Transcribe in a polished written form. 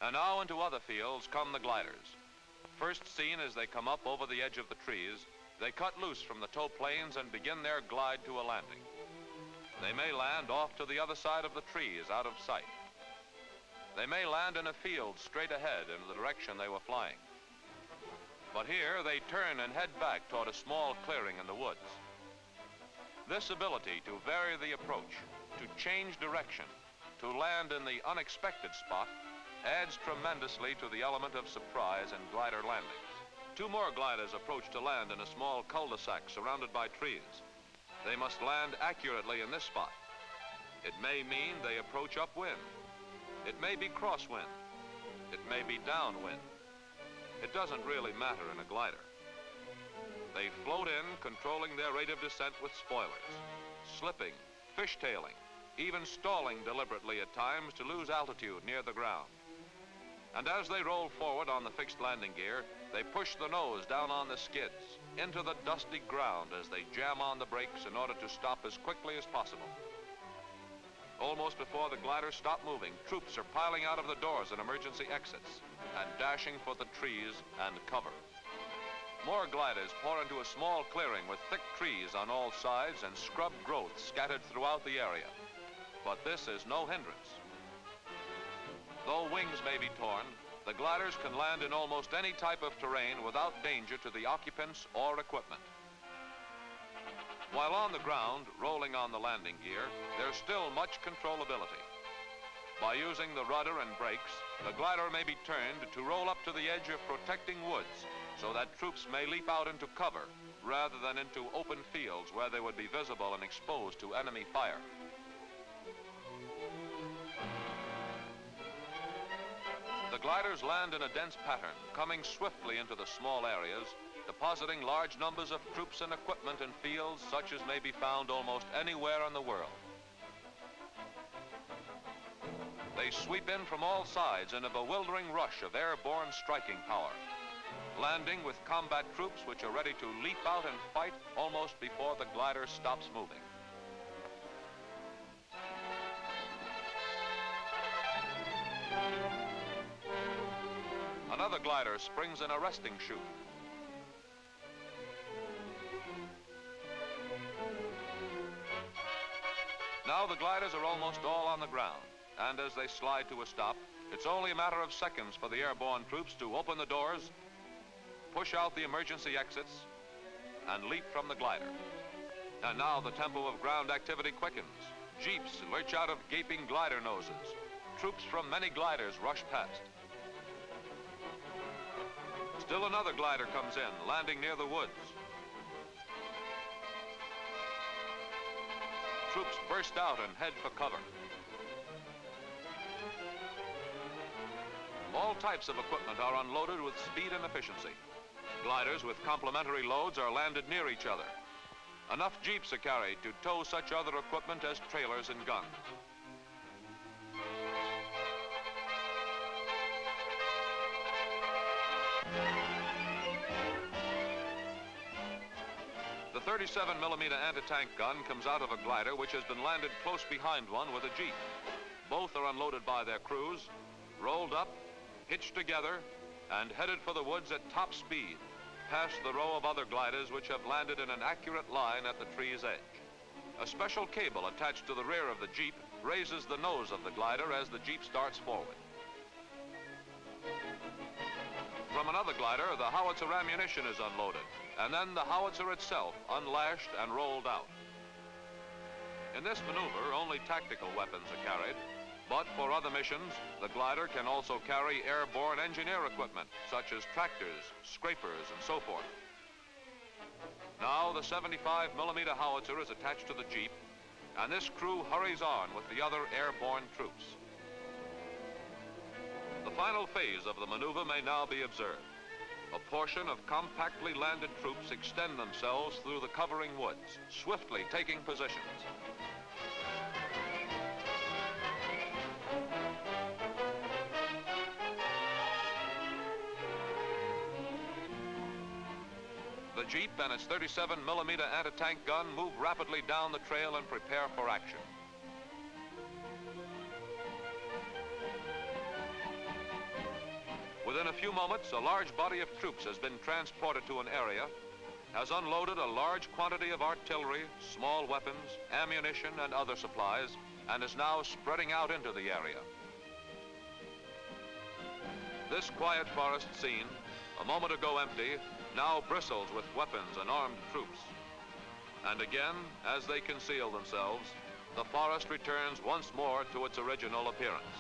And now into other fields come the gliders. First seen as they come up over the edge of the trees, they cut loose from the tow planes and begin their glide to a landing. They may land off to the other side of the trees, out of sight. They may land in a field straight ahead in the direction they were flying. But here they turn and head back toward a small clearing in the woods. This ability to vary the approach, to change direction, to land in the unexpected spot, adds tremendously to the element of surprise in glider landings. Two more gliders approach to land in a small cul-de-sac surrounded by trees. They must land accurately in this spot. It may mean they approach upwind. It may be crosswind. It may be downwind. It doesn't really matter in a glider. They float in, controlling their rate of descent with spoilers, slipping, fishtailing, even stalling deliberately at times to lose altitude near the ground. And as they roll forward on the fixed landing gear, they push the nose down on the skids into the dusty ground as they jam on the brakes in order to stop as quickly as possible. Almost before the gliders stop moving, troops are piling out of the doors and emergency exits and dashing for the trees and cover. More gliders pour into a small clearing with thick trees on all sides and scrub growth scattered throughout the area. But this is no hindrance. Though wings may be torn, the gliders can land in almost any type of terrain without danger to the occupants or equipment. While on the ground, rolling on the landing gear, there's still much controllability. By using the rudder and brakes, the glider may be turned to roll up to the edge of protecting woods so that troops may leap out into cover rather than into open fields where they would be visible and exposed to enemy fire. The gliders land in a dense pattern, coming swiftly into the small areas, depositing large numbers of troops and equipment in fields such as may be found almost anywhere in the world. They sweep in from all sides in a bewildering rush of airborne striking power, landing with combat troops which are ready to leap out and fight almost before the glider stops moving. Another glider springs in a resting chute. Now the gliders are almost all on the ground, and as they slide to a stop, it's only a matter of seconds for the airborne troops to open the doors, push out the emergency exits, and leap from the glider. And now the tempo of ground activity quickens. Jeeps lurch out of gaping glider noses. Troops from many gliders rush past. Still another glider comes in, landing near the woods. Troops burst out and head for cover. All types of equipment are unloaded with speed and efficiency. Gliders with complementary loads are landed near each other. Enough jeeps are carried to tow such other equipment as trailers and guns. The 37mm anti-tank gun comes out of a glider which has been landed close behind one with a jeep. Both are unloaded by their crews, rolled up, hitched together, and headed for the woods at top speed, past the row of other gliders which have landed in an accurate line at the tree's edge. A special cable attached to the rear of the jeep raises the nose of the glider as the jeep starts forward. From another glider, the howitzer ammunition is unloaded, and then the howitzer itself unlashed and rolled out. In this maneuver, only tactical weapons are carried, but for other missions, the glider can also carry airborne engineer equipment, such as tractors, scrapers, and so forth. Now the 75mm howitzer is attached to the jeep, and this crew hurries on with the other airborne troops. The final phase of the maneuver may now be observed. A portion of compactly landed troops extend themselves through the covering woods, swiftly taking positions. The jeep and its 37mm anti-tank gun move rapidly down the trail and prepare for action. Within a few moments, a large body of troops has been transported to an area, has unloaded a large quantity of artillery, small weapons, ammunition, and other supplies, and is now spreading out into the area. This quiet forest scene, a moment ago empty, now bristles with weapons and armed troops. And again, as they conceal themselves, the forest returns once more to its original appearance.